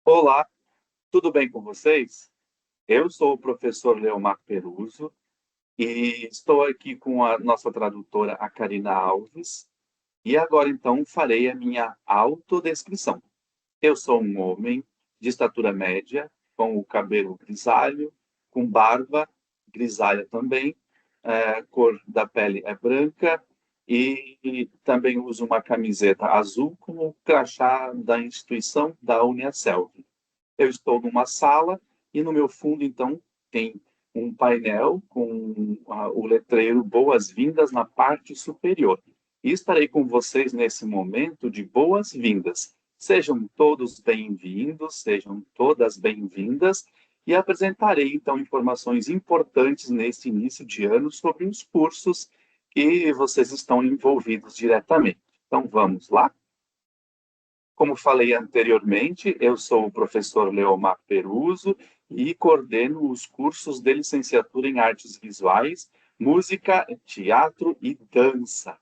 Olá, tudo bem com vocês? Eu sou o professor Leomar Peruso e estou aqui com a nossa tradutora, a Karina Alves, e agora então farei a minha autodescrição. Eu sou um homem de estatura média, com o cabelo grisalho, com barba grisalha também, cor da pele é branca e também uso uma camiseta azul com o crachá da instituição da Uniaselv. Eu estou numa sala e no meu fundo, então, tem um painel com o letreiro Boas-vindas na parte superior. E estarei com vocês nesse momento de boas-vindas. Sejam todos bem-vindos, sejam todas bem-vindas, e apresentarei, então, informações importantes nesse início de ano sobre os cursos que vocês estão envolvidos diretamente. Então, vamos lá? Como falei anteriormente, eu sou o professor Leomar Peruso e coordeno os cursos de licenciatura em artes visuais, música, teatro e dança.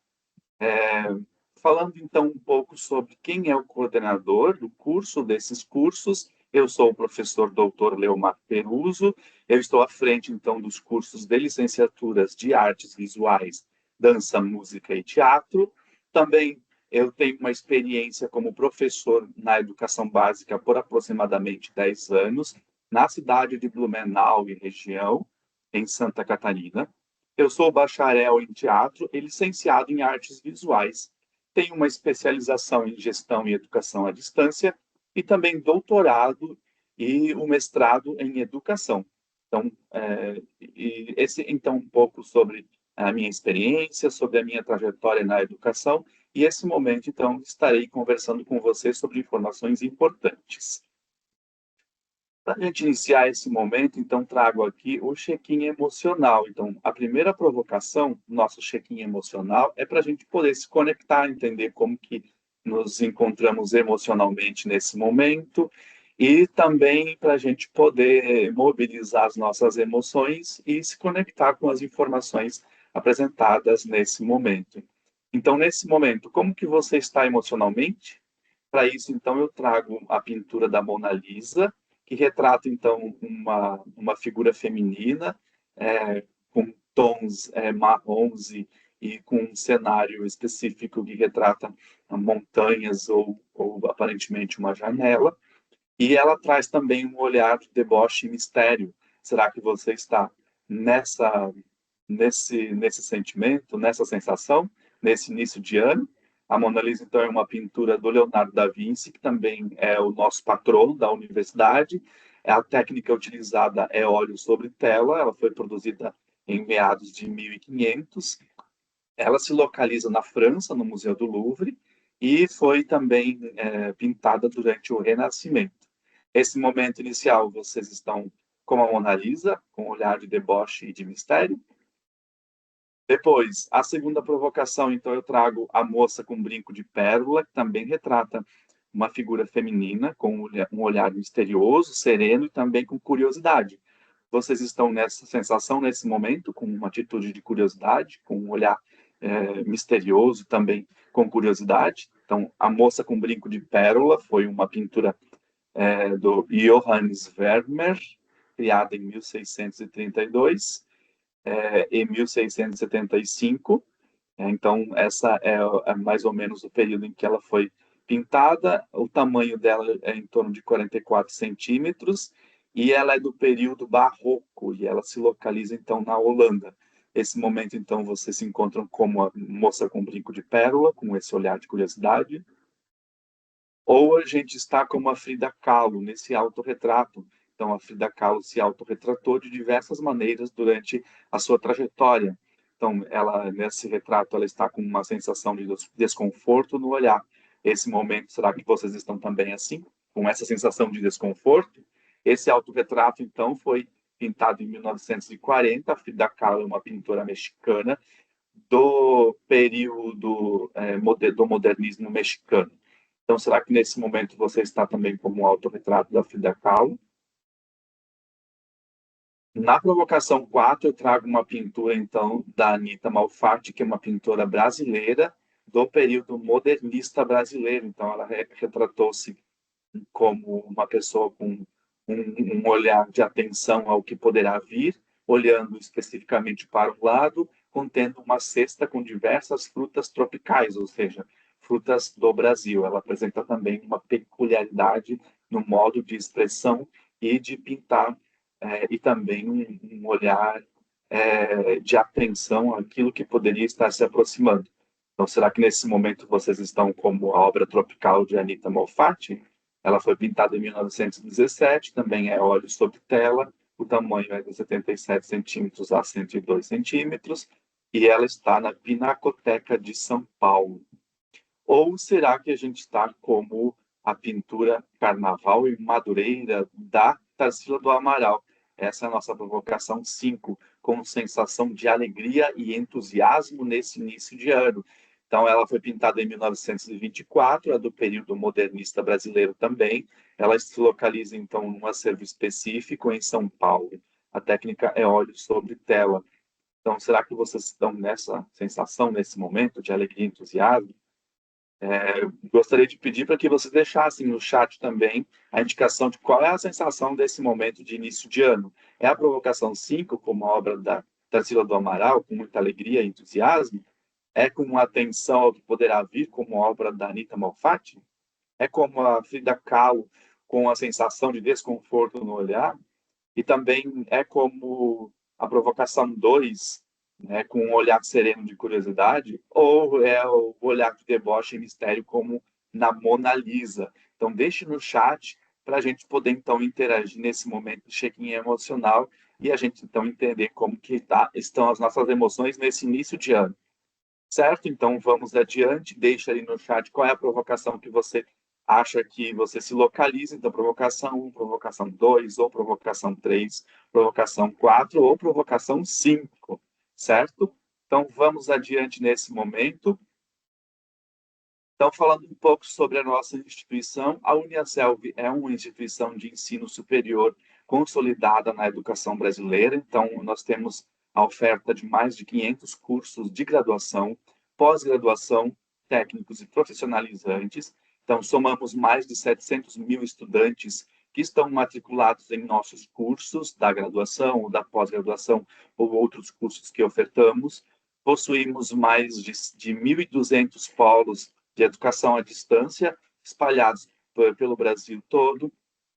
Falando então um pouco sobre quem é o coordenador do curso desses cursos, eu sou o professor doutor Leomar Peruso, eu estou à frente então dos cursos de licenciaturas de artes visuais, dança, música e teatro. Também eu tenho uma experiência como professor na educação básica por aproximadamente 10 anos, na cidade de Blumenau e região, em Santa Catarina. Eu sou bacharel em teatro e licenciado em artes visuais. Tenho uma especialização em gestão e educação à distância e também doutorado e o mestrado em educação. Então, esse então um pouco sobre a minha experiência, sobre a minha trajetória na educação e esse momento então estarei conversando com você sobre informações importantes. Para a gente iniciar esse momento, então trago aqui o check-in emocional. Então, a primeira provocação, nosso check-in emocional, é para a gente poder se conectar, entender como que nos encontramos emocionalmente nesse momento e também para a gente poder mobilizar as nossas emoções e se conectar com as informações apresentadas nesse momento. Então, nesse momento, como que você está emocionalmente? Para isso, então, eu trago a pintura da Mona Lisa, que retrata, então, uma figura feminina, com tons marrons e com um cenário específico que retrata montanhas ou aparentemente uma janela. E ela traz também um olhar de deboche e mistério. Será que você está nessa, nesse sentimento, nessa sensação, nesse início de ano? A Mona Lisa, então, é uma pintura do Leonardo da Vinci, que também é o nosso patrono da universidade. A técnica utilizada é óleo sobre tela, ela foi produzida em meados de 1500. Ela se localiza na França, no Museu do Louvre, e foi também pintada durante o Renascimento. Esse momento inicial, vocês estão como a Mona Lisa, com um olhar de deboche e de mistério. Depois, a segunda provocação, então, eu trago a moça com brinco de pérola, que também retrata uma figura feminina com um olhar misterioso, sereno e também com curiosidade. Vocês estão nessa sensação, nesse momento, com uma atitude de curiosidade, com um olhar misterioso, também com curiosidade. Então, A Moça com Brinco de Pérola foi uma pintura do Johannes Vermeer, criada em 1632 e 1675. Então, essa é mais ou menos o período em que ela foi pintada. O tamanho dela é em torno de 44 centímetros e ela é do período barroco e ela se localiza, então, na Holanda. Esse momento, então, vocês se encontram como a moça com brinco de pérola, com esse olhar de curiosidade, ou a gente está como a Frida Kahlo, nesse autorretrato. Então, a Frida Kahlo se autorretratou de diversas maneiras durante a sua trajetória. Então, ela nesse retrato, ela está com uma sensação de desconforto no olhar. Esse momento, será que vocês estão também assim, com essa sensação de desconforto? Esse autorretrato, então, foi pintado em 1940. A Frida Kahlo é uma pintora mexicana do período do modernismo mexicano. Então, será que nesse momento você está também como um autorretrato da Frida Kahlo? Na provocação 4, eu trago uma pintura, então, da Anita Malfatti, que é uma pintora brasileira do período modernista brasileiro. Então, ela retratou-se como uma pessoa com um olhar de atenção ao que poderá vir, olhando especificamente para um lado, contendo uma cesta com diversas frutas tropicais, ou seja, frutas do Brasil. Ela apresenta também uma peculiaridade no modo de expressão e de pintar, e também um olhar de atenção àquilo que poderia estar se aproximando. Então, será que nesse momento vocês estão como a obra tropical de Anita Moffat? Ela foi pintada em 1917, também é óleo sobre tela, o tamanho é de 77 centímetros a 102 centímetros, e ela está na Pinacoteca de São Paulo. Ou será que a gente está como a pintura Carnaval em Madureira da Tarsila do Amaral? Essa é a nossa provocação 5, com sensação de alegria e entusiasmo nesse início de ano. Então, ela foi pintada em 1924, é do período modernista brasileiro também. Ela se localiza, então, num acervo específico em São Paulo. A técnica é óleo sobre tela. Então, será que vocês estão nessa sensação, nesse momento de alegria e entusiasmo? Gostaria de pedir para que vocês deixassem no chat também a indicação de qual é a sensação desse momento de início de ano. É a provocação 5, como a obra da Tarsila do Amaral, com muita alegria e entusiasmo? É com atenção ao que poderá vir, como a obra da Anita Malfatti? É como a Frida Kahlo, com a sensação de desconforto no olhar? E também é como a provocação 2, né, com um olhar sereno de curiosidade, ou é o olhar de deboche e mistério, como na Mona Lisa. Então, deixe no chat para a gente poder, então, interagir nesse momento de check-in emocional e a gente, então, entender como que estão as nossas emoções nesse início de ano. Certo? Então, vamos adiante. Deixa ali no chat qual é a provocação que você acha que você se localiza. Então, provocação 1, provocação 2, ou provocação 3, provocação 4, ou provocação 5. Certo? Então, vamos adiante nesse momento. Então, falando um pouco sobre a nossa instituição, a Uniaselv é uma instituição de ensino superior consolidada na educação brasileira. Então, nós temos a oferta de mais de 500 cursos de graduação, pós-graduação, técnicos e profissionalizantes. Então, somamos mais de 700 mil estudantes que estão matriculados em nossos cursos da graduação, ou da pós-graduação, ou outros cursos que ofertamos. Possuímos mais de 1.200 polos de educação à distância, espalhados pelo Brasil todo.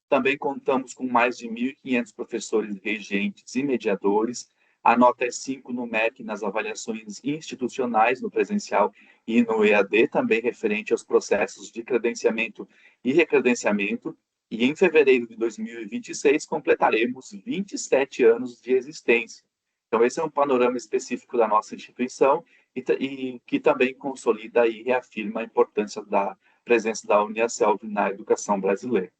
Também contamos com mais de 1.500 professores regentes e mediadores. A nota é 5 no MEC nas avaliações institucionais, no presencial e no EAD, também referente aos processos de credenciamento e recredenciamento. E em fevereiro de 2026 completaremos 27 anos de existência. Então, esse é um panorama específico da nossa instituição e que também consolida e reafirma a importância da presença da Uniaselv na educação brasileira.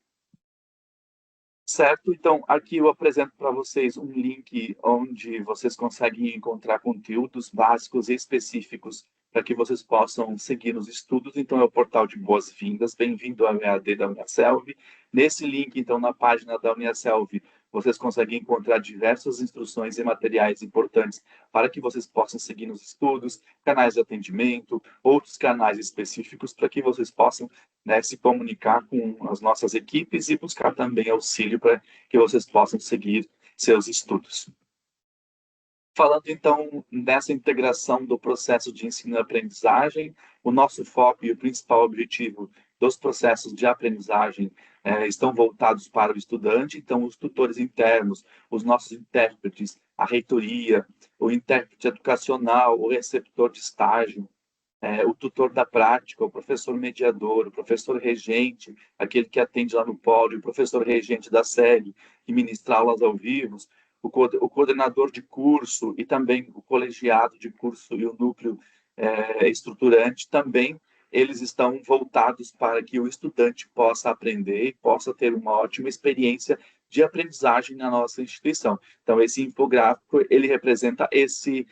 Certo? Então, aqui eu apresento para vocês um link onde vocês conseguem encontrar conteúdos básicos e específicos para que vocês possam seguir nos estudos. Então, é o portal de boas-vindas. Bem-vindo ao EAD da Uniaselv. Nesse link, então, na página da Uniaselv, vocês conseguem encontrar diversas instruções e materiais importantes para que vocês possam seguir nos estudos, canais de atendimento, outros canais específicos para que vocês possam, né, se comunicar com as nossas equipes e buscar também auxílio para que vocês possam seguir seus estudos. Falando, então, nessa integração do processo de ensino e aprendizagem, o nosso foco e o principal objetivo dos processos de aprendizagem estão voltados para o estudante. Então, os tutores internos, os nossos intérpretes, a reitoria, o intérprete educacional, o receptor de estágio, o tutor da prática, o professor mediador, o professor regente, aquele que atende lá no polo, o professor regente da sede, que ministra aulas ao vivo, o coordenador de curso e também o colegiado de curso e o núcleo estruturante também, eles estão voltados para que o estudante possa aprender e possa ter uma ótima experiência de aprendizagem na nossa instituição. Então, esse infográfico, ele representa esse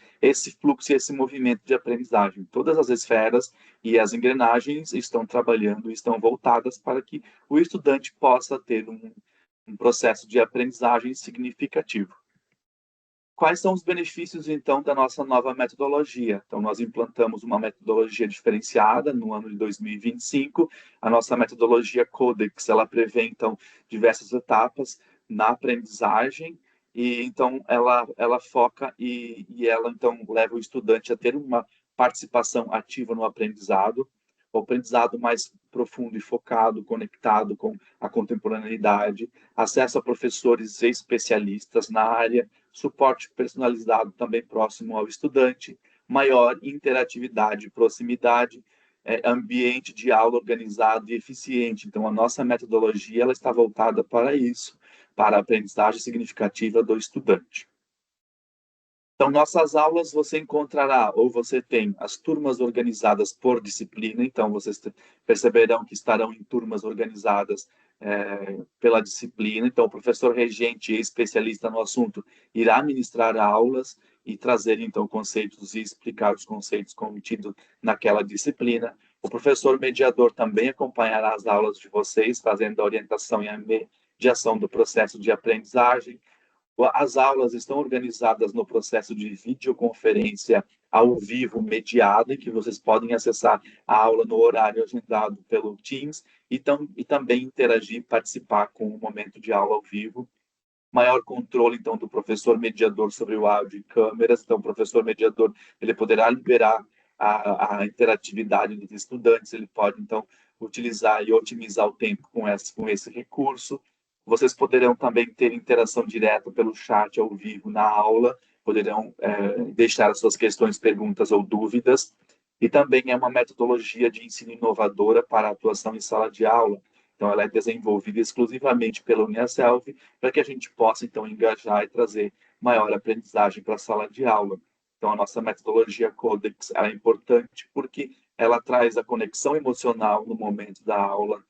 fluxo e esse movimento de aprendizagem. Todas as esferas e as engrenagens estão trabalhando, estão voltadas para que o estudante possa ter um processo de aprendizagem significativo. Quais são os benefícios, então, da nossa nova metodologia? Então, nós implantamos uma metodologia diferenciada no ano de 2025. A nossa metodologia Codex, ela prevê, então, diversas etapas na aprendizagem, e, então, ela foca e ela, então, leva o estudante a ter uma participação ativa no aprendizado, o aprendizado mais profundo e focado, conectado com a contemporaneidade, acesso a professores especialistas na área, suporte personalizado também próximo ao estudante, maior interatividade e proximidade, ambiente de aula organizado e eficiente. Então, a nossa metodologia ela está voltada para isso, para a aprendizagem significativa do estudante. Então, nossas aulas você encontrará, ou você tem as turmas organizadas por disciplina, então vocês perceberão que estarão em turmas organizadas pela disciplina. Então, o professor regente e especialista no assunto irá ministrar aulas e trazer, então, conceitos e explicar os conceitos contidos naquela disciplina. O professor mediador também acompanhará as aulas de vocês, fazendo a orientação e a mediação do processo de aprendizagem. As aulas estão organizadas no processo de videoconferência ao vivo mediada, em que vocês podem acessar a aula no horário agendado pelo Teams e também interagir, participar com o momento de aula ao vivo. Maior controle, então, do professor mediador sobre o áudio e câmeras. Então, o professor mediador ele poderá liberar a interatividade dos estudantes, ele pode, então, utilizar e otimizar o tempo com esse recurso. Vocês poderão também ter interação direta pelo chat ao vivo na aula, poderão deixar as suas questões, perguntas ou dúvidas. E também é uma metodologia de ensino inovadora para a atuação em sala de aula. Então, ela é desenvolvida exclusivamente pela Uniaselv para que a gente possa, então, engajar e trazer maior aprendizagem para a sala de aula. Então, a nossa metodologia Codex é importante porque ela traz a conexão emocional no momento da aula,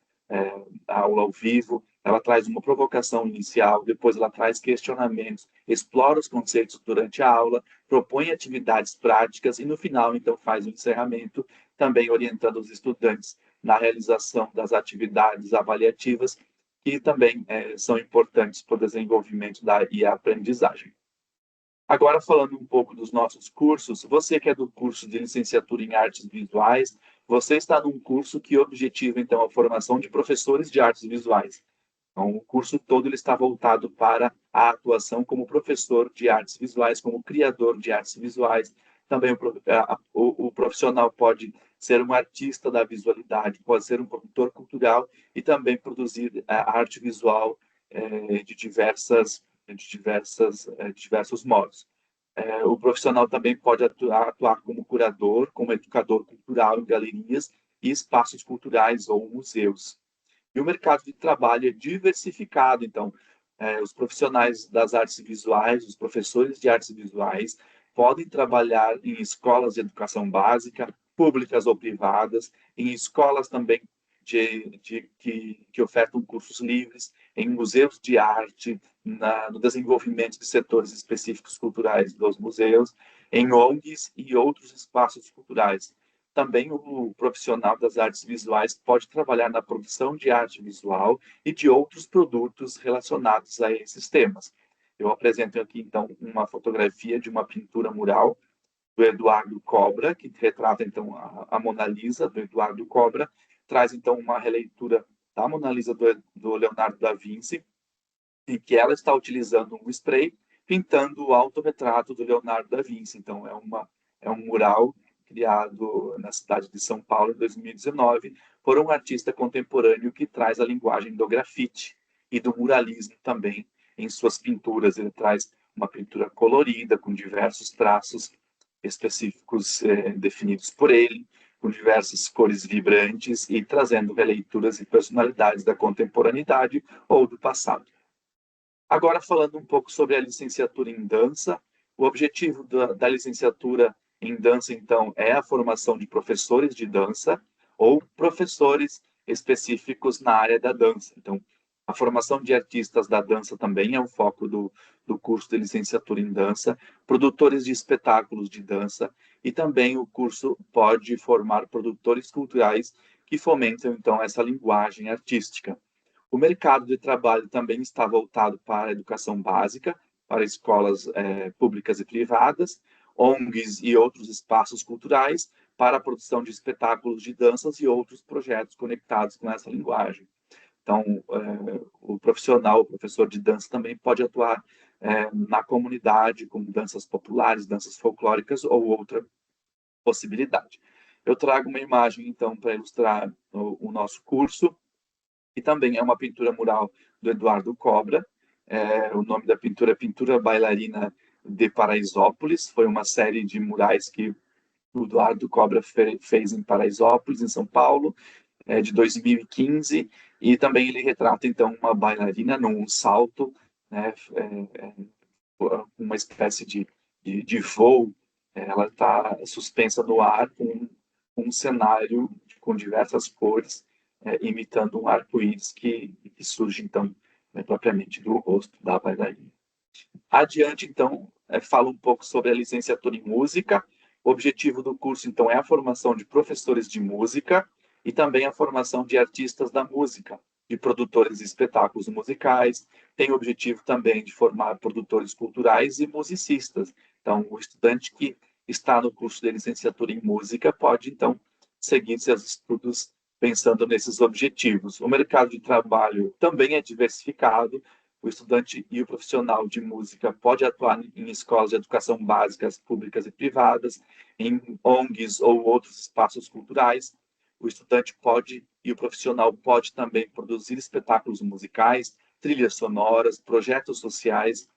a aula ao vivo, ela traz uma provocação inicial, depois ela traz questionamentos, explora os conceitos durante a aula, propõe atividades práticas e, no final, então, faz o encerramento, também orientando os estudantes na realização das atividades avaliativas, que também são importantes para o desenvolvimento e a aprendizagem. Agora, falando um pouco dos nossos cursos, você que é do curso de licenciatura em artes visuais, você está num curso que objetiva, então, a formação de professores de artes visuais. Então, o curso todo ele está voltado para a atuação como professor de artes visuais, como criador de artes visuais. Também o profissional pode ser um artista da visualidade, pode ser um produtor cultural e também produzir arte visual de diversos modos. O profissional também pode atuar como curador, como educador cultural em galerias e espaços culturais ou museus. E o mercado de trabalho é diversificado, então, os profissionais das artes visuais, os professores de artes visuais, podem trabalhar em escolas de educação básica, públicas ou privadas, em escolas também que ofertam cursos livres, em museus de arte, no desenvolvimento de setores específicos culturais dos museus, em ONGs e outros espaços culturais. Também o profissional das artes visuais pode trabalhar na produção de arte visual e de outros produtos relacionados a esses temas. Eu apresento aqui, então, uma fotografia de uma pintura mural do Eduardo Cobra, que retrata, então, a Mona Lisa, do Eduardo Cobra, traz, então, uma releitura da Mona Lisa do Leonardo da Vinci, em que ela está utilizando um spray, pintando o autorretrato do Leonardo da Vinci. Então, é um mural criado na cidade de São Paulo, em 2019, por um artista contemporâneo que traz a linguagem do grafite e do muralismo também em suas pinturas. Ele traz uma pintura colorida, com diversos traços específicos definidos por ele, com diversas cores vibrantes e trazendo releituras e personalidades da contemporaneidade ou do passado. Agora, falando um pouco sobre a licenciatura em dança, o objetivo da licenciatura em dança, então, é a formação de professores de dança ou professores específicos na área da dança. Então, a formação de artistas da dança também é o foco do curso de licenciatura em dança, produtores de espetáculos de dança, e também o curso pode formar produtores culturais que fomentam, então, essa linguagem artística. O mercado de trabalho também está voltado para a educação básica, para escolas públicas e privadas, ONGs e outros espaços culturais, para a produção de espetáculos de danças e outros projetos conectados com essa linguagem. Então, o profissional, o professor de dança também pode atuar na comunidade com danças populares, danças folclóricas ou outra possibilidade. Eu trago uma imagem, então, para ilustrar o nosso curso, que também é uma pintura mural do Eduardo Cobra. O nome da pintura é Pintura Bailarina de Paraisópolis. Foi uma série de murais que o Eduardo Cobra fez em Paraisópolis, em São Paulo, de 2015, e também ele retrata, então, uma bailarina num salto, né, uma espécie de voo. Ela está suspensa no ar com um cenário com diversas cores, imitando um arco-íris que surge, então, propriamente do rosto da bailarina. Adiante, então, fala um pouco sobre a licenciatura em música. O objetivo do curso, então, é a formação de professores de música e também a formação de artistas da música, de produtores de espetáculos musicais. Tem o objetivo também de formar produtores culturais e musicistas. Então, o estudante que está no curso de licenciatura em música pode, então, seguir seus estudos pensando nesses objetivos. O mercado de trabalho também é diversificado. O estudante e o profissional de música pode atuar em escolas de educação básicas, públicas e privadas, em ONGs ou outros espaços culturais. O estudante pode e o profissional pode também produzir espetáculos musicais, trilhas sonoras, projetos sociais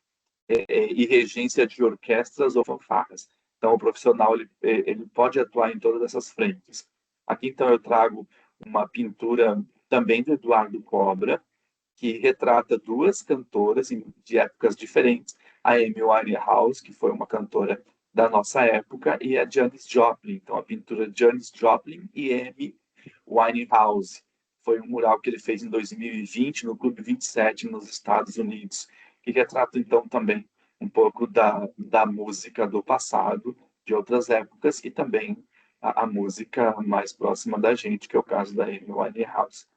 e regência de orquestras ou fanfarras. Então, o profissional ele pode atuar em todas essas frentes. Aqui, então, eu trago uma pintura também do Eduardo Cobra, que retrata duas cantoras de épocas diferentes, a Amy Winehouse, que foi uma cantora da nossa época, e a Janis Joplin. Então, a pintura Janis Joplin e Amy Winehouse. Foi um mural que ele fez em 2020 no Clube 27, nos Estados Unidos, que retrata, então, também um pouco da música do passado, de outras épocas, e também a música mais próxima da gente, que é o caso da Amy Winehouse.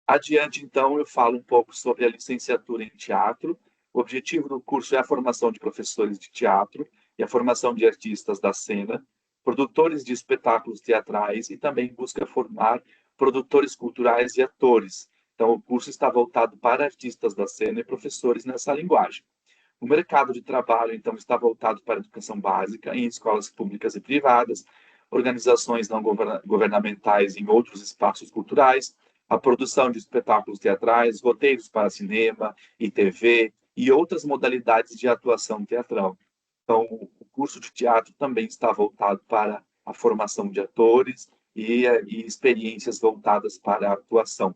Adiante, então, eu falo um pouco sobre a licenciatura em teatro. O objetivo do curso é a formação de professores de teatro e a formação de artistas da cena, produtores de espetáculos teatrais e também busca formar produtores culturais e atores. Então, o curso está voltado para artistas da cena e professores nessa linguagem. O mercado de trabalho, então, está voltado para a educação básica em escolas públicas e privadas, organizações não governamentais em outros espaços culturais, a produção de espetáculos teatrais, roteiros para cinema e TV e outras modalidades de atuação teatral. Então, o curso de teatro também está voltado para a formação de atores e experiências voltadas para a atuação.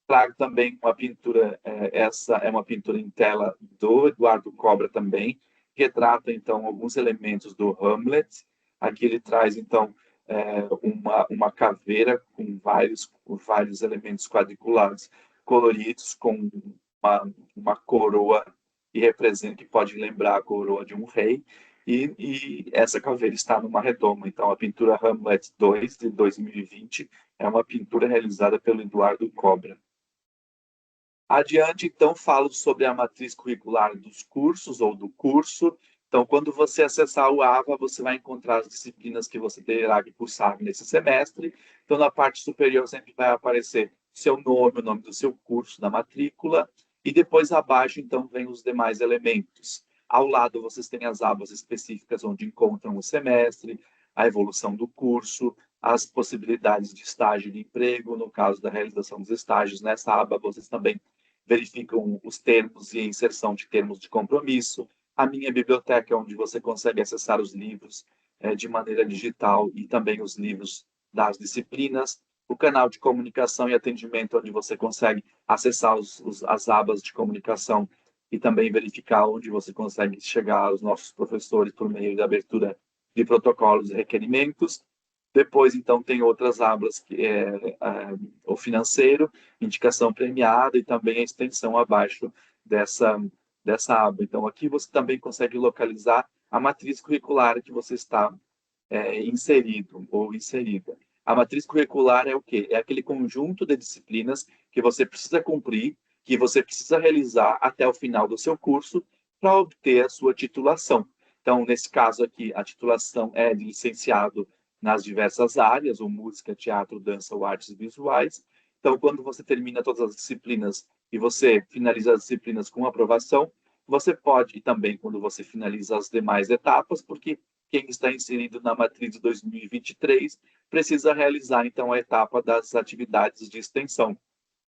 Trago também uma pintura, essa é uma pintura em tela do Eduardo Cobra também, que retrata, então, alguns elementos do Hamlet. Aqui ele traz, então, uma caveira com vários elementos quadriculados coloridos, com uma coroa que pode lembrar a coroa de um rei, e essa caveira está numa redoma. Então, a pintura Hamlet 2, de 2020, é uma pintura realizada pelo Eduardo Cobra. Adiante, então, falo sobre a matriz curricular dos cursos ou do curso. Então, quando você acessar o AVA, você vai encontrar as disciplinas que você terá que cursar nesse semestre. Então, na parte superior sempre vai aparecer seu nome, o nome do seu curso, da matrícula, e depois abaixo, então, vem os demais elementos. Ao lado, vocês têm as abas específicas onde encontram o semestre, a evolução do curso, as possibilidades de estágio de emprego, no caso da realização dos estágios. Nessa aba, vocês também verificam os termos e a inserção de termos de compromisso. A minha biblioteca, onde você consegue acessar os livros de maneira digital e também os livros das disciplinas. O canal de comunicação e atendimento, onde você consegue acessar as abas de comunicação e também verificar onde você consegue chegar aos nossos professores por meio da abertura de protocolos e requerimentos. Depois, então, tem outras abas, que o financeiro, indicação premiada e também a extensão abaixo dessa aba. Então, aqui você também consegue localizar a matriz curricular que você está inserido ou inserida. A matriz curricular é o quê? É aquele conjunto de disciplinas que você precisa cumprir, que você precisa realizar até o final do seu curso para obter a sua titulação. Então, nesse caso aqui, a titulação é de licenciado nas diversas áreas, ou música, teatro, dança ou artes visuais. Então, quando você termina todas as disciplinas e você finaliza as disciplinas com aprovação, você pode, e também quando você finaliza as demais etapas, porque quem está inserido na matriz de 2023 precisa realizar, então, a etapa das atividades de extensão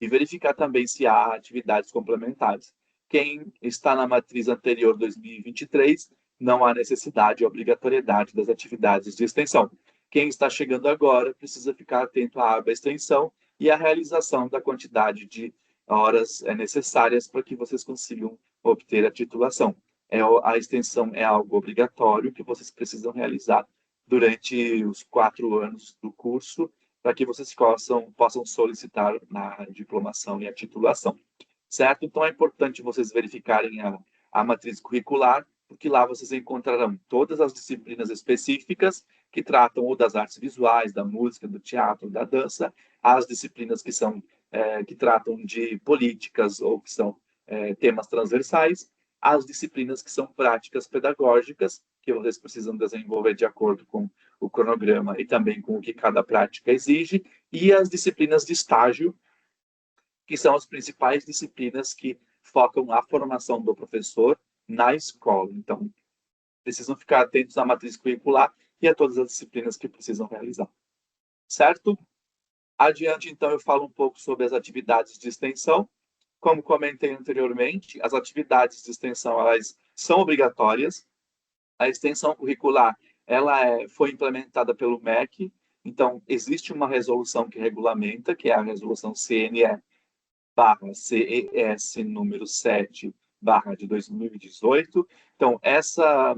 e verificar também se há atividades complementares. Quem está na matriz anterior 2023, não há necessidade e obrigatoriedade das atividades de extensão. Quem está chegando agora precisa ficar atento à aba extensão e à realização da quantidade de horas necessárias para que vocês consigam obter a titulação. A extensão é algo obrigatório que vocês precisam realizar durante os 4 anos do curso para que vocês possam solicitar na diplomação e a titulação, certo? Então, é importante vocês verificarem a matriz curricular, porque lá vocês encontrarão todas as disciplinas específicas que tratam ou das artes visuais, da música, do teatro, da dança, as disciplinas que tratam de políticas ou que são temas transversais, as disciplinas que são práticas pedagógicas, que vocês precisam desenvolver de acordo com o cronograma e também com o que cada prática exige, e as disciplinas de estágio, que são as principais disciplinas que focam a formação do professor na escola. Então, precisam ficar atentos à matriz curricular e a todas as disciplinas que precisam realizar. Certo? Adiante, então, eu falo um pouco sobre as atividades de extensão. Como comentei anteriormente, as atividades de extensão elas são obrigatórias. A extensão curricular foi implementada pelo MEC, então existe uma resolução que regulamenta, que é a resolução CNE/CES número 7/de 2018. Então, essa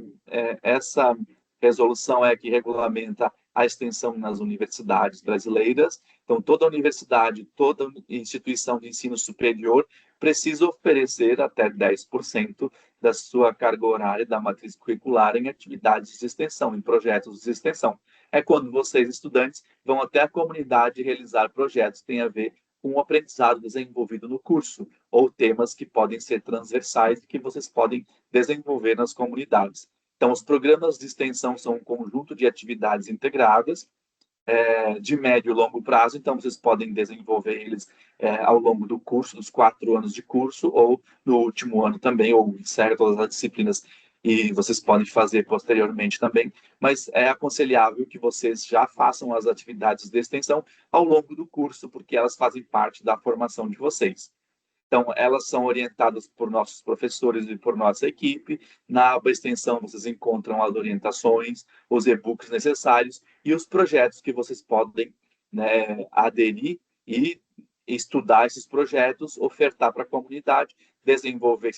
resolução é que regulamenta a extensão nas universidades brasileiras. Então, toda universidade, toda instituição de ensino superior precisa oferecer até 10% da sua carga horária da matriz curricular em atividades de extensão, em projetos de extensão. É quando vocês, estudantes, vão até a comunidade realizar projetos que têm a ver com o aprendizado desenvolvido no curso, ou temas que podem ser transversais e que vocês podem desenvolver nas comunidades. Então, os programas de extensão são um conjunto de atividades integradas, de médio e longo prazo, então vocês podem desenvolver eles ao longo do curso, dos 4 anos de curso, ou no último ano também, ou encerra todas as disciplinas e vocês podem fazer posteriormente também, mas é aconselhável que vocês já façam as atividades de extensão ao longo do curso, porque elas fazem parte da formação de vocês. Então, elas são orientadas por nossos professores e por nossa equipe. Na aba extensão, vocês encontram as orientações, os e-books necessários e os projetos que vocês podem, né, aderir e estudar esses projetos, ofertar para a comunidade, desenvolver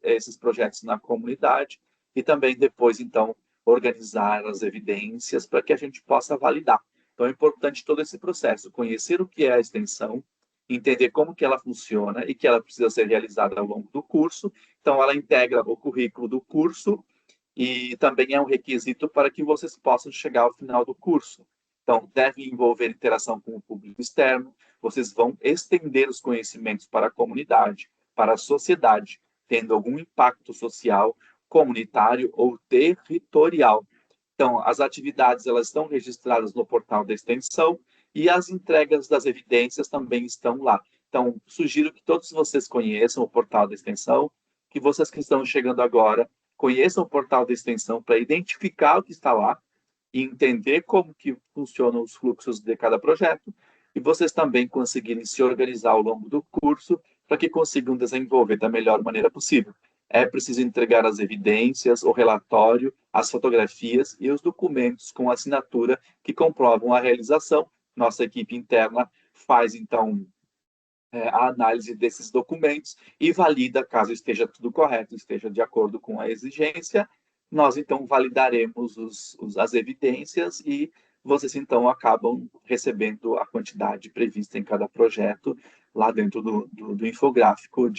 esses projetos na comunidade e também depois, então, organizar as evidências para que a gente possa validar. Então, é importante todo esse processo, conhecer o que é a extensão, entender como que ela funciona e que ela precisa ser realizada ao longo do curso. Então, ela integra o currículo do curso e também é um requisito para que vocês possam chegar ao final do curso. Então, deve envolver interação com o público externo, vocês vão estender os conhecimentos para a comunidade, para a sociedade, tendo algum impacto social, comunitário ou territorial. Então, as atividades elas estão registradas no portal da extensão e as entregas das evidências também estão lá. Então, sugiro que todos vocês conheçam o portal da extensão, que vocês que estão chegando agora conheçam o portal da extensão para identificar o que está lá e entender como que funcionam os fluxos de cada projeto, e vocês também conseguirem se organizar ao longo do curso para que consigam desenvolver da melhor maneira possível. É preciso entregar as evidências, o relatório, as fotografias e os documentos com assinatura que comprovam a realização. Nossa equipe interna faz, então, a análise desses documentos e valida caso esteja tudo correto, esteja de acordo com a exigência. Nós, então, validaremos as evidências e vocês, então, acabam recebendo a quantidade prevista em cada projeto lá dentro do infográfico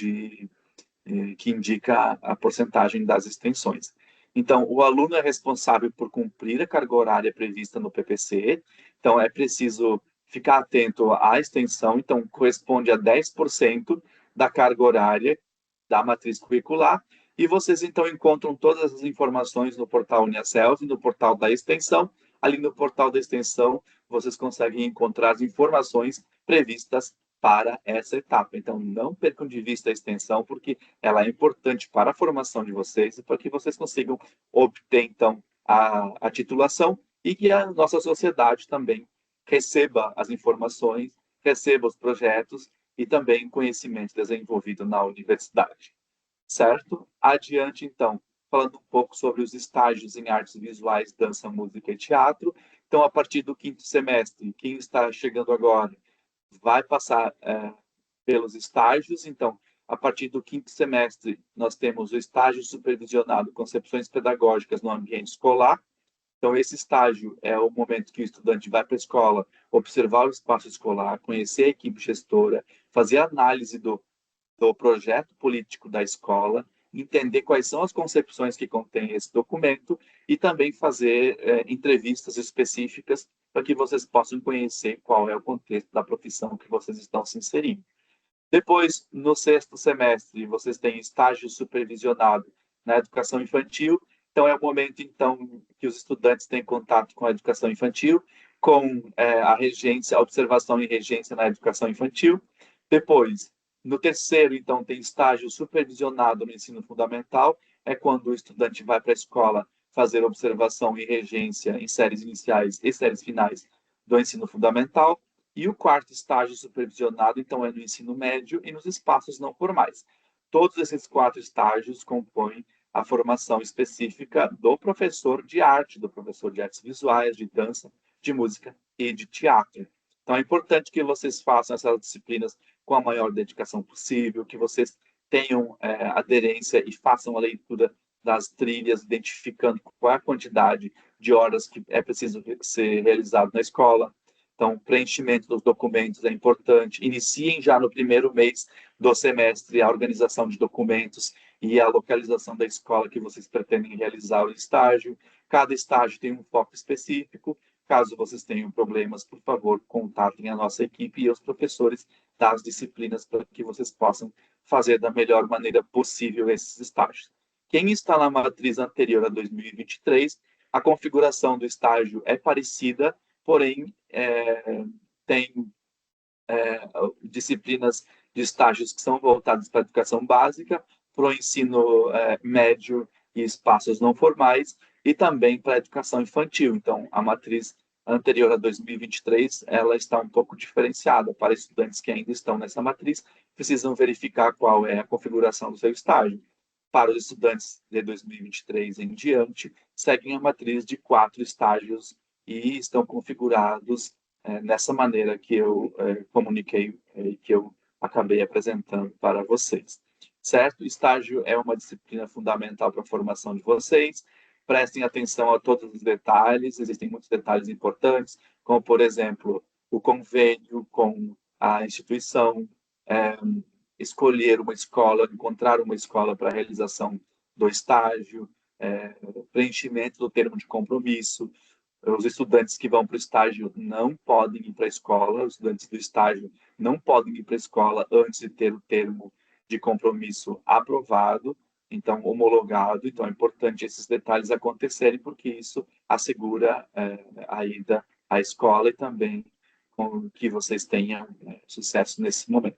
que indica a porcentagem das extensões. Então, o aluno é responsável por cumprir a carga horária prevista no PPC, então é preciso ficar atento à extensão, então corresponde a 10% da carga horária da matriz curricular, E vocês, então, encontram todas as informações no portal UniaSelv, no portal da extensão. Ali no portal da extensão, vocês conseguem encontrar as informações previstas para essa etapa. Então, não percam de vista a extensão, porque ela é importante para a formação de vocês e para que vocês consigam obter, então, a titulação e que a nossa sociedade também receba as informações, receba os projetos e também conhecimento desenvolvido na universidade. Certo? Adiante, então, falando um pouco sobre os estágios em artes visuais, dança, música e teatro. Então, a partir do quinto semestre, quem está chegando agora vai passar pelos estágios. Então, a partir do quinto semestre, nós temos o estágio supervisionado, concepções pedagógicas no ambiente escolar. Então, esse estágio é o momento que o estudante vai para a escola, observar o espaço escolar, conhecer a equipe gestora, fazer análise do projeto político da escola, entender quais são as concepções que contém esse documento e também fazer entrevistas específicas para que vocês possam conhecer qual é o contexto da profissão que vocês estão se inserindo. Depois, no sexto semestre, vocês têm estágio supervisionado na educação infantil. Então, é o momento, então, que os estudantes têm contato com a educação infantil, com a regência, a observação e regência na educação infantil. Depois, no terceiro, então, tem estágio supervisionado no ensino fundamental. É quando o estudante vai para a escola fazer observação e regência em séries iniciais e séries finais do ensino fundamental. E o quarto estágio supervisionado, então, é no ensino médio e nos espaços não formais. Todos esses 4 estágios compõem a formação específica do professor de arte, do professor de artes visuais, de dança, de música e de teatro. Então, é importante que vocês façam essas disciplinas com a maior dedicação possível, que vocês tenham aderência e façam a leitura das trilhas, identificando qual é a quantidade de horas que é preciso ser realizado na escola. Então, preenchimento dos documentos é importante. Iniciem já no primeiro mês do semestre a organização de documentos e a localização da escola que vocês pretendem realizar o estágio. Cada estágio tem um foco específico. Caso vocês tenham problemas, por favor, contatem a nossa equipe e os professores das disciplinas para que vocês possam fazer da melhor maneira possível esses estágios. Quem está na matriz anterior a 2023, a configuração do estágio é parecida, porém, tem disciplinas de estágios que são voltadas para a educação básica, para o ensino médio e espaços não formais, e também para a educação infantil. Então, a matriz anterior a 2023, ela está um pouco diferenciada. Para estudantes que ainda estão nessa matriz, precisam verificar qual é a configuração do seu estágio. Para os estudantes de 2023 em diante, seguem a matriz de 4 estágios e estão configurados nessa maneira que eu comuniquei e que eu acabei apresentando para vocês. Certo? Estágio é uma disciplina fundamental para a formação de vocês. Prestem atenção a todos os detalhes, existem muitos detalhes importantes, como, por exemplo, o convênio com a instituição, escolher uma escola, encontrar uma escola para a realização do estágio, preenchimento do termo de compromisso. Os estudantes que vão para o estágio não podem ir para a escola, os estudantes do estágio não podem ir para a escola antes de ter o termo de compromisso aprovado, então homologado. Então é importante esses detalhes acontecerem, porque isso assegura a ida à escola e também com que vocês tenham sucesso nesse momento.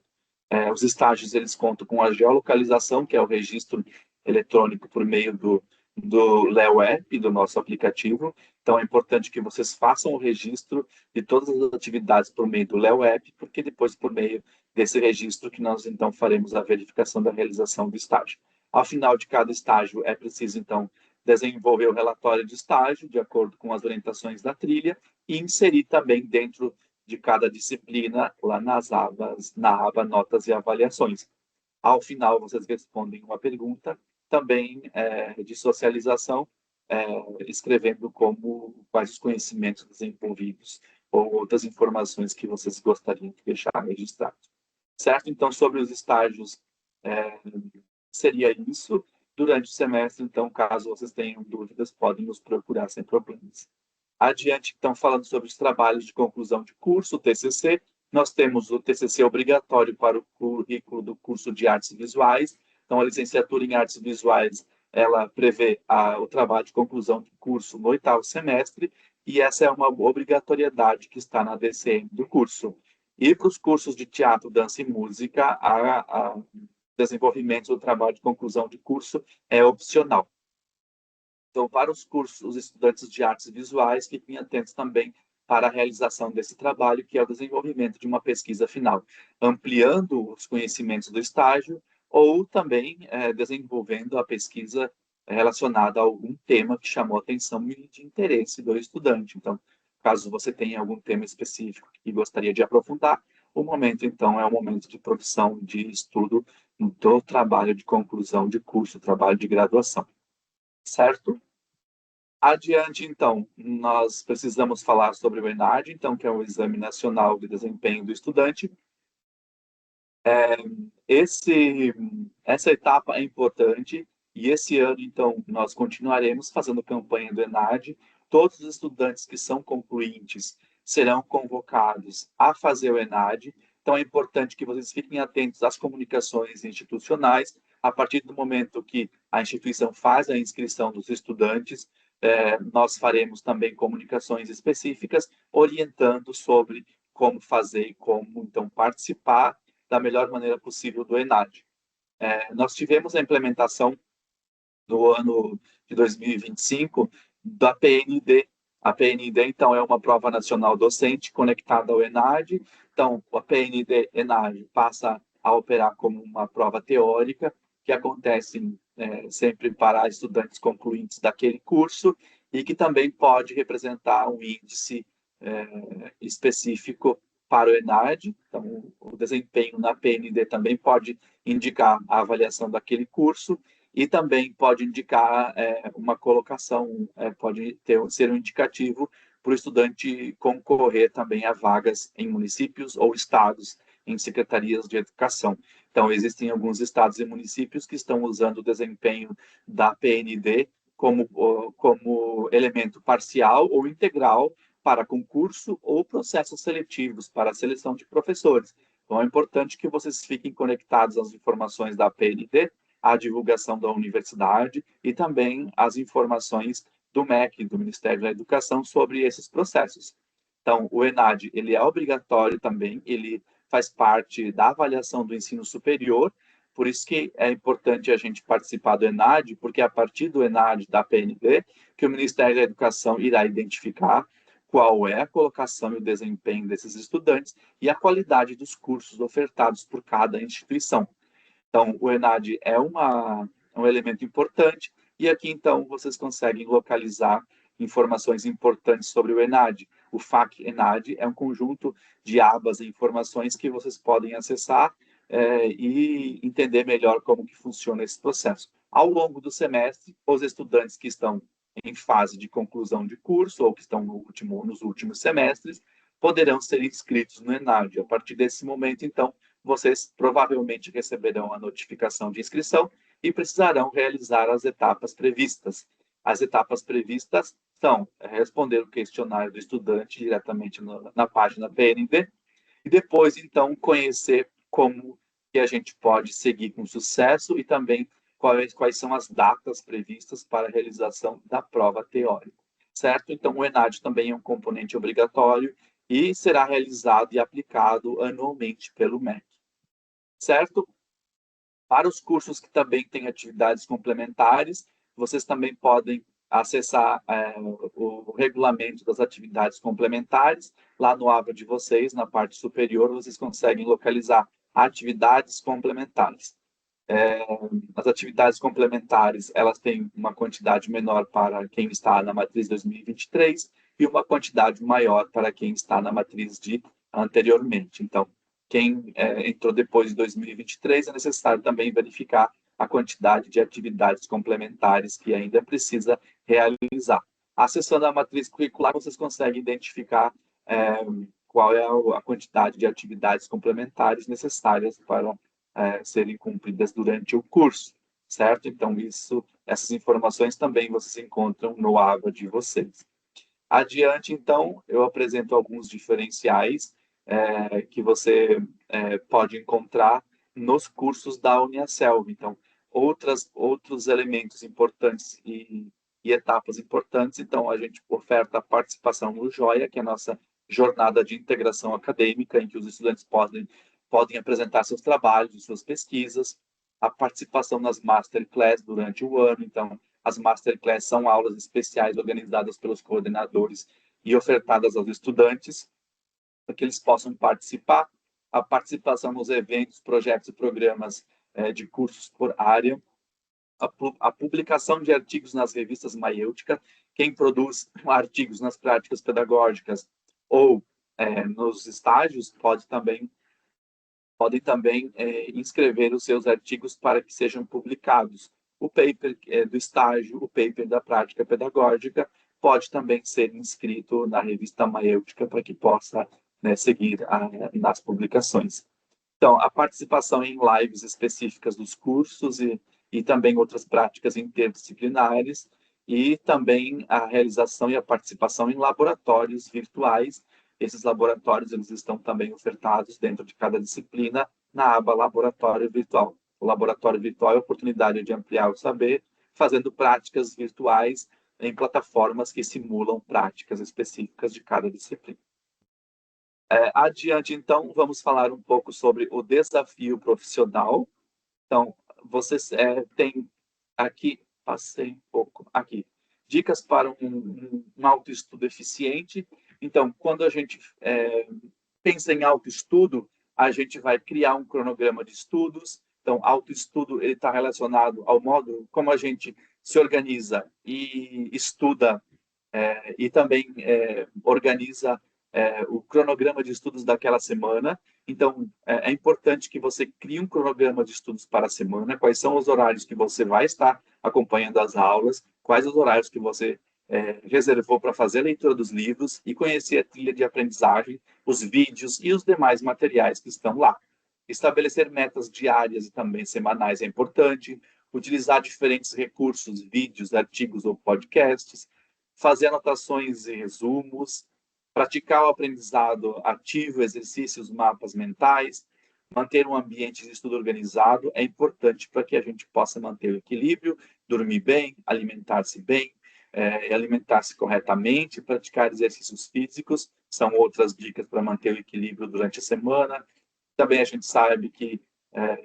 Os estágios eles contam com a geolocalização, que é o registro eletrônico por meio do Leo App, do nosso aplicativo. Então, é importante que vocês façam o registro de todas as atividades por meio do Leo App, porque depois, por meio desse registro, que nós, então, faremos a verificação da realização do estágio. Ao final de cada estágio, é preciso, então, desenvolver o relatório de estágio, de acordo com as orientações da trilha, e inserir também dentro de cada disciplina, lá nas abas, na aba Notas e Avaliações. Ao final, vocês respondem uma pergunta, também de socialização, escrevendo quais os conhecimentos desenvolvidos ou outras informações que vocês gostariam de deixar registrados. Certo? Então, sobre os estágios, seria isso. Durante o semestre, então, caso vocês tenham dúvidas, podem nos procurar sem problemas. Adiante, então, falando sobre os trabalhos de conclusão de curso, o TCC, nós temos o TCC obrigatório para o currículo do curso de Artes Visuais, Então, a licenciatura em Artes Visuais, ela prevê o trabalho de conclusão do curso no 8º semestre, e essa é uma obrigatoriedade que está na DCM do curso. E para os cursos de teatro, dança e música, a desenvolvimento do trabalho de conclusão de curso é opcional. Então, para os cursos, os estudantes de artes visuais fiquem atentos também para a realização desse trabalho, que é o desenvolvimento de uma pesquisa final, ampliando os conhecimentos do estágio ou também desenvolvendo a pesquisa relacionada a algum tema que chamou a atenção e de interesse do estudante. Então, caso você tenha algum tema específico que gostaria de aprofundar, o momento, então, é o momento de produção de estudo do trabalho de conclusão de curso, trabalho de graduação. Certo? Adiante, então, nós precisamos falar sobre o ENAD, então, que é o Exame Nacional de Desempenho do Estudante. Essa etapa é importante e esse ano, então, nós continuaremos fazendo campanha do ENAD. Todos os estudantes que são concluintes serão convocados a fazer o ENAD. Então, é importante que vocês fiquem atentos às comunicações institucionais. A partir do momento que a instituição faz a inscrição dos estudantes, nós faremos também comunicações específicas orientando sobre como fazer e como, então, participar da melhor maneira possível do ENAD. Nós tivemos a implementação no ano de 2025 da PND. A PND, então, é uma prova nacional docente conectada ao ENAD. Então, a PND-ENAD passa a operar como uma prova teórica que acontece sempre para estudantes concluintes daquele curso e que também pode representar um índice específico para o ENAD. Então, o desempenho na PND também pode indicar a avaliação daquele curso e também pode indicar uma colocação, pode ser um indicativo para o estudante concorrer também a vagas em municípios ou estados em secretarias de educação. Então, existem alguns estados e municípios que estão usando o desempenho da PND como elemento parcial ou integral para concurso ou processos seletivos para a seleção de professores. Então, é importante que vocês fiquem conectados às informações da PND, à divulgação da universidade e também às informações do MEC, do Ministério da Educação, sobre esses processos. Então, o ENAD, ele é obrigatório também, ele faz parte da avaliação do ensino superior, por isso que é importante a gente participar do ENAD, porque é a partir do ENAD, da PND, que o Ministério da Educação irá identificar qual é a colocação e o desempenho desses estudantes e a qualidade dos cursos ofertados por cada instituição. Então, o ENAD é um elemento importante e aqui, então, vocês conseguem localizar informações importantes sobre o ENAD. O FAQ-ENAD é um conjunto de abas e informações que vocês podem acessar e entender melhor como que funciona esse processo. Ao longo do semestre, os estudantes que estão em fase de conclusão de curso ou que estão nos últimos semestres poderão ser inscritos no ENAD. A partir desse momento, então, vocês provavelmente receberão a notificação de inscrição e precisarão realizar as etapas previstas. As etapas previstas são responder o questionário do estudante diretamente na página PND e depois, então, conhecer como que a gente pode seguir com sucesso e também quais são as datas previstas para a realização da prova teórica, certo? Então, o ENAD também é um componente obrigatório e será realizado e aplicado anualmente pelo MEC, certo? Para os cursos que também têm atividades complementares, vocês também podem acessar o regulamento das atividades complementares. Lá no aba de vocês, na parte superior, vocês conseguem localizar atividades complementares. As atividades complementares, elas têm uma quantidade menor para quem está na matriz 2023 e uma quantidade maior para quem está na matriz de anteriormente. Então, quem entrou depois de 2023, é necessário também verificar a quantidade de atividades complementares que ainda precisa realizar. Acessando a matriz curricular, vocês conseguem identificar qual é a quantidade de atividades complementares necessárias para serem cumpridas durante o curso, certo? Então, essas informações também vocês encontram no aba de vocês. Adiante, então, eu apresento alguns diferenciais que você pode encontrar nos cursos da Uniaselv. Então, outros elementos importantes e etapas importantes. Então, a gente oferta a participação no JOIA, que é a nossa jornada de integração acadêmica, em que os estudantes podem apresentar seus trabalhos, suas pesquisas, a participação nas Masterclass durante o ano. Então, as Masterclass são aulas especiais organizadas pelos coordenadores e ofertadas aos estudantes, para que eles possam participar. A participação nos eventos, projetos e programas de cursos por área, a publicação de artigos nas revistas Maiêutica. Quem produz artigos nas práticas pedagógicas ou nos estágios podem também inscrever os seus artigos para que sejam publicados. O paper do estágio, o paper da prática pedagógica, pode também ser inscrito na revista Maiêutica para que possa seguir nas publicações. Então, a participação em lives específicas dos cursos e também outras práticas interdisciplinares, e também a realização e a participação em laboratórios virtuais. Esses laboratórios eles estão também ofertados dentro de cada disciplina na aba Laboratório Virtual. O laboratório virtual é a oportunidade de ampliar o saber, fazendo práticas virtuais em plataformas que simulam práticas específicas de cada disciplina. Adiante, então, vamos falar um pouco sobre o desafio profissional. Então, vocês têm aqui, passei um pouco aqui, dicas para um autoestudo eficiente. Então, quando a gente pensa em autoestudo, a gente vai criar um cronograma de estudos. Então, autoestudo está relacionado ao modo como a gente se organiza e estuda e também organiza o cronograma de estudos daquela semana. Então, é importante que você crie um cronograma de estudos para a semana, quais são os horários que você vai estar acompanhando as aulas, quais os horários que você reservou para fazer a leitura dos livros e conhecer a trilha de aprendizagem, os vídeos e os demais materiais que estão lá. Estabelecer metas diárias e também semanais é importante, utilizar diferentes recursos, vídeos, artigos ou podcasts, fazer anotações e resumos, praticar o aprendizado ativo, exercícios, mapas mentais, manter um ambiente de estudo organizado é importante para que a gente possa manter o equilíbrio, dormir bem, alimentar-se bem, alimentar-se corretamente, praticar exercícios físicos, são outras dicas para manter o equilíbrio durante a semana. Também a gente sabe que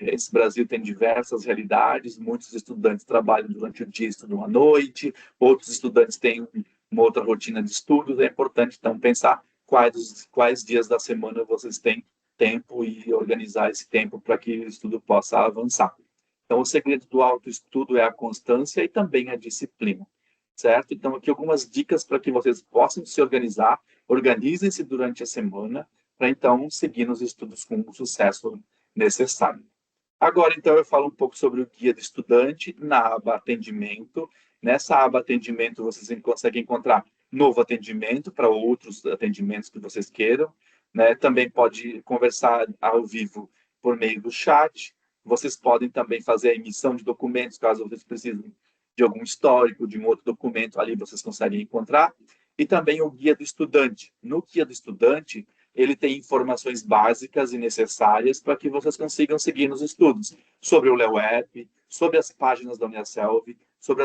esse Brasil tem diversas realidades, muitos estudantes trabalham durante o dia e estudam à noite, outros estudantes têm uma outra rotina de estudos. É importante, então, pensar quais dias da semana vocês têm tempo e organizar esse tempo para que o estudo possa avançar. Então, o segredo do autoestudo é a constância e também a disciplina, certo? Então, aqui algumas dicas para que vocês possam se organizar, organizem-se durante a semana, para então seguir nos estudos com o sucesso necessário. Agora, então, eu falo um pouco sobre o guia do estudante na aba atendimento. Nessa aba atendimento, vocês conseguem encontrar novo atendimento para outros atendimentos que vocês queiram, né? Também pode conversar ao vivo por meio do chat. Vocês podem também fazer a emissão de documentos, caso vocês precisem de algum histórico, de um outro documento, ali vocês conseguem encontrar. E também o guia do estudante. No guia do estudante, ele tem informações básicas e necessárias para que vocês consigam seguir nos estudos sobre o LeoApp, sobre as páginas da Uniaselv, sobre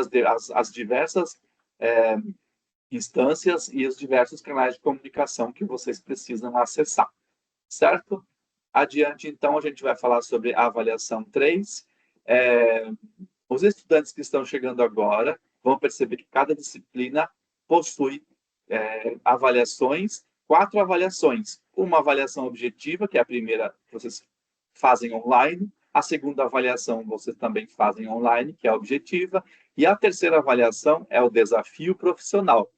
as diversas instâncias e os diversos canais de comunicação que vocês precisam acessar, certo? Adiante, então, a gente vai falar sobre a avaliação 3. Os estudantes que estão chegando agora vão perceber que cada disciplina possui avaliações, 4 avaliações. Uma avaliação objetiva, que é a primeira que vocês fazem online. A segunda avaliação vocês também fazem online, que é a objetiva. E a terceira avaliação é o desafio profissional.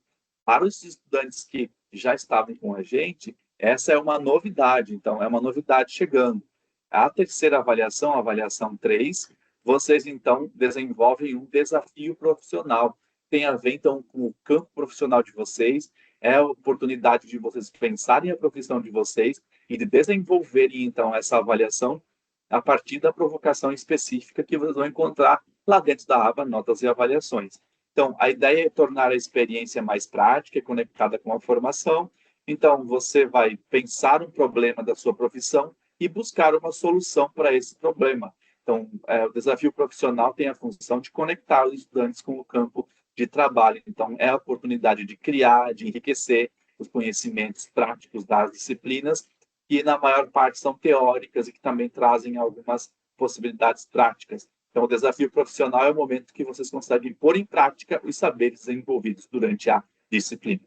Para os estudantes que já estavam com a gente, essa é uma novidade. Então, é uma novidade chegando. A terceira avaliação, a avaliação 3, vocês, então, desenvolvem um desafio profissional. Tem a ver, então, com o campo profissional de vocês, é a oportunidade de vocês pensarem a profissão de vocês e de desenvolverem, então, essa avaliação a partir da provocação específica que vocês vão encontrar lá dentro da aba Notas e Avaliações. Então, a ideia é tornar a experiência mais prática e conectada com a formação. Então, você vai pensar um problema da sua profissão e buscar uma solução para esse problema. Então, o desafio profissional tem a função de conectar os estudantes com o campo de trabalho. Então, é a oportunidade de criar, de enriquecer os conhecimentos práticos das disciplinas, que na maior parte são teóricas e que também trazem algumas possibilidades práticas. Então, o desafio profissional é o momento que vocês conseguem pôr em prática os saberes desenvolvidos durante a disciplina.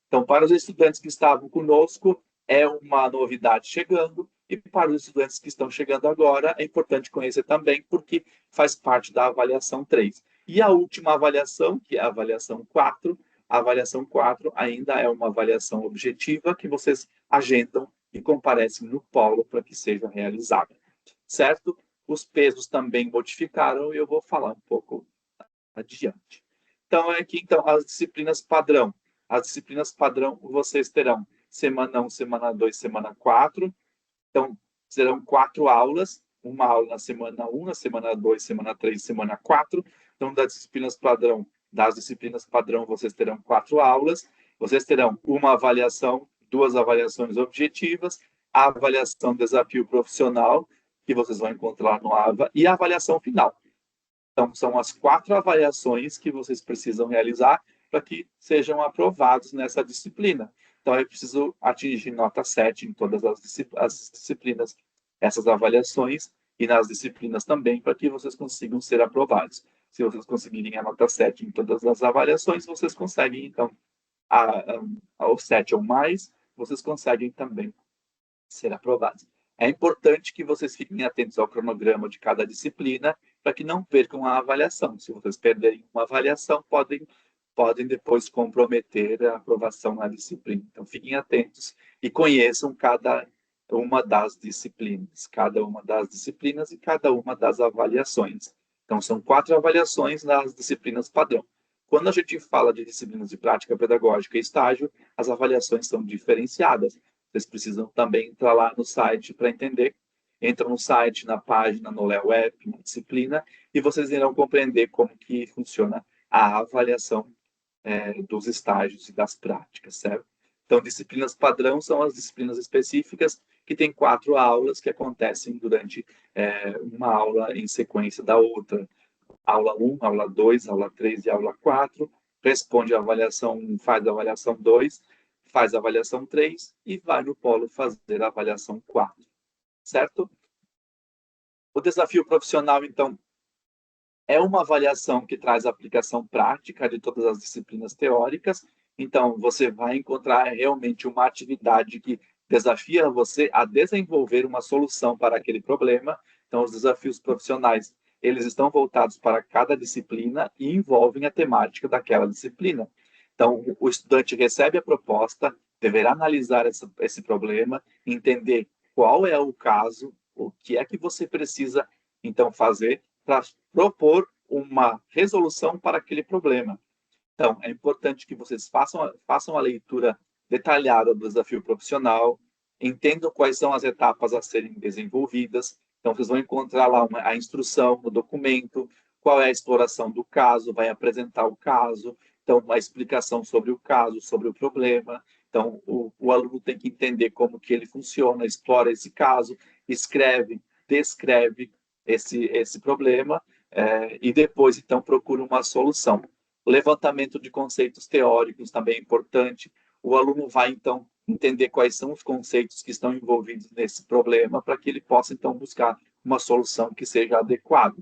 Então, para os estudantes que estavam conosco, é uma novidade chegando, e para os estudantes que estão chegando agora, é importante conhecer também, porque faz parte da avaliação 3. E a última avaliação, que é a avaliação 4, a avaliação 4 ainda é uma avaliação objetiva que vocês agendam e comparecem no polo para que seja realizada. Certo? Os pesos também modificaram e eu vou falar um pouco adiante. Então, aqui, as disciplinas padrão. As disciplinas padrão vocês terão semana 1, semana 2, semana 4. Então, serão 4 aulas, uma aula na semana 1, na semana 2, semana 3, semana 4. Então, das disciplinas padrão, vocês terão 4 aulas. Vocês terão uma avaliação, 2 avaliações objetivas, a avaliação desafio profissional, que vocês vão encontrar no AVA, e a avaliação final. Então, são as 4 avaliações que vocês precisam realizar para que sejam aprovados nessa disciplina. Então, eu preciso atingir nota 7 em todas as disciplinas, essas avaliações, e nas disciplinas também, para que vocês consigam ser aprovados. Se vocês conseguirem a nota 7 em todas as avaliações, vocês conseguem, então, o 7 ou mais, vocês conseguem também ser aprovados. É importante que vocês fiquem atentos ao cronograma de cada disciplina, para que não percam a avaliação. Se vocês perderem uma avaliação, podem depois comprometer a aprovação na disciplina. Então, fiquem atentos e conheçam cada uma das disciplinas e cada uma das avaliações. Então, são 4 avaliações nas disciplinas padrão. Quando a gente fala de disciplinas de prática pedagógica e estágio, as avaliações são diferenciadas. Vocês precisam também entrar lá no site para entender. Entram no site, na página, no Léo App, na disciplina, e vocês irão compreender como que funciona a avaliação dos estágios e das práticas, certo? Então, disciplinas padrão são as disciplinas específicas que têm 4 aulas que acontecem durante uma aula em sequência da outra. Aula 1, aula 2, aula 3 e aula 4. Responde a avaliação 1, faz a avaliação 2, faz a avaliação 3 e vai no polo fazer a avaliação 4. Certo? O desafio profissional, então, é uma avaliação que traz a aplicação prática de todas as disciplinas teóricas. Então, você vai encontrar realmente uma atividade que desafia você a desenvolver uma solução para aquele problema. Então, os desafios profissionais, eles estão voltados para cada disciplina e envolvem a temática daquela disciplina. Então, o estudante recebe a proposta, deverá analisar esse problema, entender qual é o caso, o que é que você precisa, então, fazer para propor uma resolução para aquele problema. Então, é importante que vocês façam a leitura detalhada do desafio profissional, entendam quais são as etapas a serem desenvolvidas. Então, vocês vão encontrar lá a instrução, o documento, qual é a exploração do caso, vai apresentar o caso, então, uma explicação sobre o caso, sobre o problema. Então, o aluno tem que entender como que ele funciona, explora esse caso, escreve, descreve esse problema e depois, então, procura uma solução. O levantamento de conceitos teóricos também é importante. O aluno vai, então, entender quais são os conceitos que estão envolvidos nesse problema para que ele possa, então, buscar uma solução que seja adequada.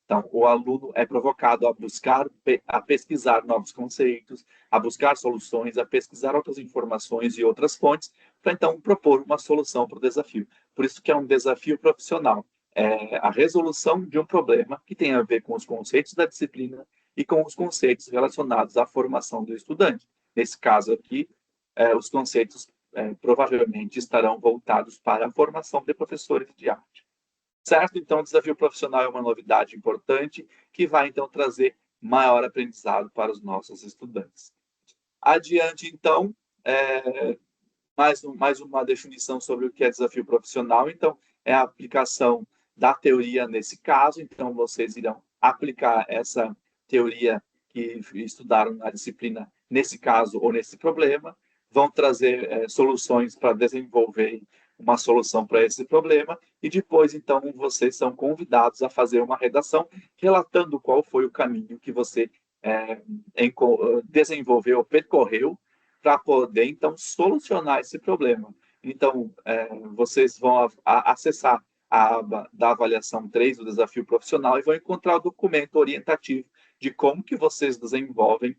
Então, o aluno é provocado a pesquisar novos conceitos, a buscar soluções, a pesquisar outras informações e outras fontes, para então propor uma solução para o desafio. Por isso que é um desafio profissional. É a resolução de um problema que tem a ver com os conceitos da disciplina e com os conceitos relacionados à formação do estudante. Nesse caso aqui, os conceitos provavelmente estarão voltados para a formação de professores de arte. Certo? Então, o desafio profissional é uma novidade importante que vai, então, trazer maior aprendizado para os nossos estudantes. Adiante, então, mais uma definição sobre o que é desafio profissional. Então, é a aplicação da teoria nesse caso. Então, vocês irão aplicar essa teoria que estudaram na disciplina nesse caso ou nesse problema. Vão trazer soluções para desenvolver uma solução para esse problema, e depois, então, vocês são convidados a fazer uma redação relatando qual foi o caminho que você desenvolveu, percorreu, para poder, então, solucionar esse problema. Então, vocês vão acessar a aba da avaliação 3 do desafio profissional e vão encontrar o documento orientativo de como que vocês desenvolvem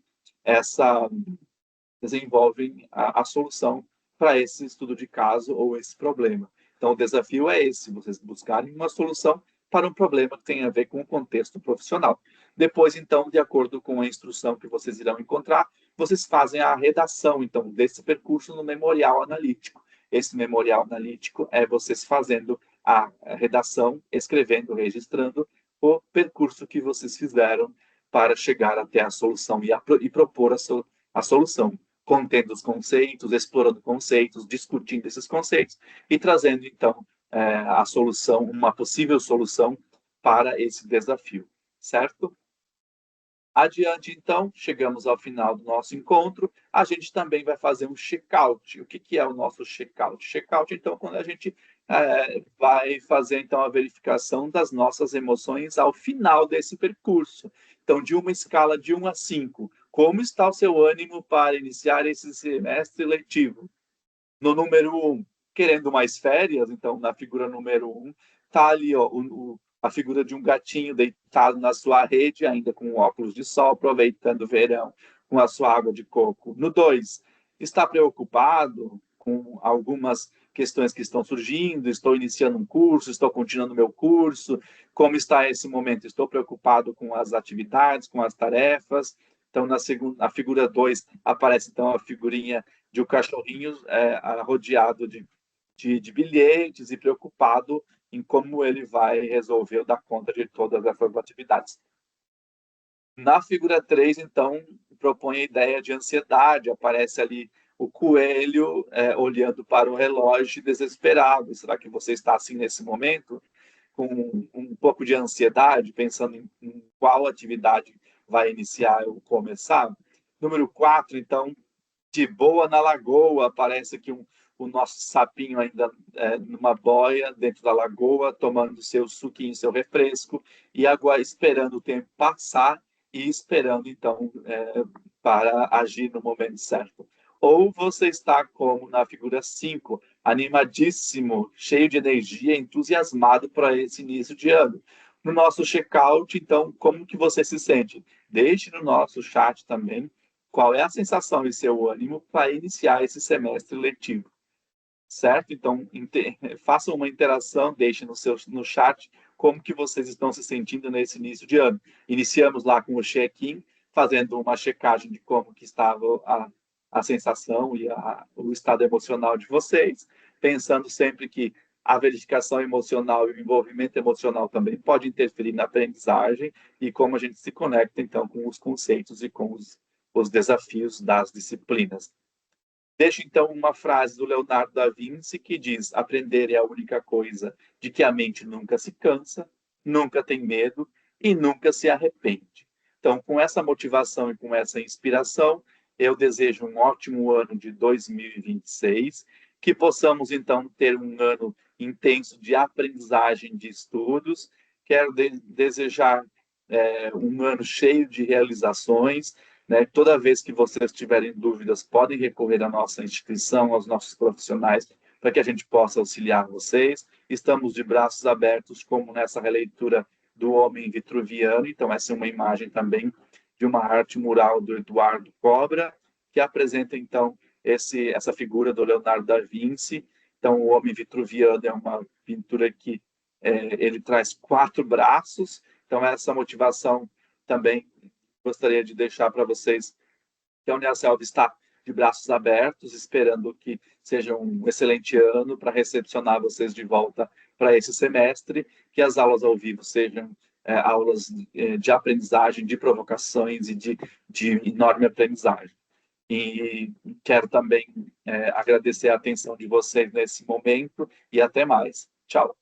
a solução para esse estudo de caso ou esse problema. Então, o desafio é esse, vocês buscarem uma solução para um problema que tem a ver com o contexto profissional. Depois, então, de acordo com a instrução que vocês irão encontrar, vocês fazem a redação, então, desse percurso no memorial analítico. Esse memorial analítico é vocês fazendo a redação, escrevendo, registrando o percurso que vocês fizeram para chegar até a solução e propor a solução, contendo os conceitos, explorando conceitos, discutindo esses conceitos e trazendo, então, a solução, uma possível solução para esse desafio, certo? Adiante, então, chegamos ao final do nosso encontro, a gente também vai fazer um check-out. O que é o nosso check-out? Check-out, então, quando a gente vai fazer, então, a verificação das nossas emoções ao final desse percurso. Então, de uma escala de 1 a 5, como está o seu ânimo para iniciar esse semestre letivo? No número 1, querendo mais férias, então, na figura número 1, está ali, ó, a figura de um gatinho deitado na sua rede, ainda com óculos de sol, aproveitando o verão, com a sua água de coco. No 2, está preocupado com algumas questões que estão surgindo, estou iniciando um curso, estou continuando meu curso, como está esse momento? Estou preocupado com as atividades, com as tarefas. Então, na figura 2, aparece então a figurinha de um cachorrinho rodeado de bilhetes e preocupado em como ele vai resolver ou dar conta de todas essas atividades. Na figura 3, então, propõe a ideia de ansiedade, aparece ali o coelho olhando para o relógio desesperado. Será que você está assim nesse momento? Com um pouco de ansiedade, pensando em qual atividade vai iniciar ou começar? Número 4, então, de boa na lagoa, aparece aqui o nosso sapinho ainda numa boia dentro da lagoa, tomando seu suquinho, seu refresco, e agora esperando o tempo passar e esperando, então, para agir no momento certo. Ou você está como na figura 5, animadíssimo, cheio de energia, entusiasmado para esse início de ano. No nosso check-out, então, como que você se sente? Deixe no nosso chat também qual é a sensação e seu ânimo para iniciar esse semestre letivo, certo? Então, façam uma interação, deixem no chat como que vocês estão se sentindo nesse início de ano. Iniciamos lá com o check-in, fazendo uma checagem de como que estava a sensação e o estado emocional de vocês, pensando sempre que a verificação emocional e o envolvimento emocional também pode interferir na aprendizagem e como a gente se conecta, então, com os conceitos e com os desafios das disciplinas. Deixo, então, uma frase do Leonardo da Vinci que diz: aprender é a única coisa de que a mente nunca se cansa, nunca tem medo e nunca se arrepende. Então, com essa motivação e com essa inspiração, eu desejo um ótimo ano de 2026, que possamos, então, ter um ano intenso de aprendizagem de estudos. Quero desejar um ano cheio de realizações, né? Toda vez que vocês tiverem dúvidas, podem recorrer à nossa instituição, aos nossos profissionais, para que a gente possa auxiliar vocês. Estamos de braços abertos, como nessa releitura do Homem Vitruviano. Então, essa é uma imagem também de uma arte mural do Eduardo Cobra, que apresenta, então, essa figura do Leonardo da Vinci. Então, o Homem Vitruviano é uma pintura que ele traz 4 braços. Então, essa motivação também gostaria de deixar para vocês que a Uniaselv está de braços abertos, esperando que seja um excelente ano para recepcionar vocês de volta para esse semestre, que as aulas ao vivo sejam aulas de aprendizagem, de provocações e de enorme aprendizagem. E quero também agradecer a atenção de vocês nesse momento e até mais. Tchau.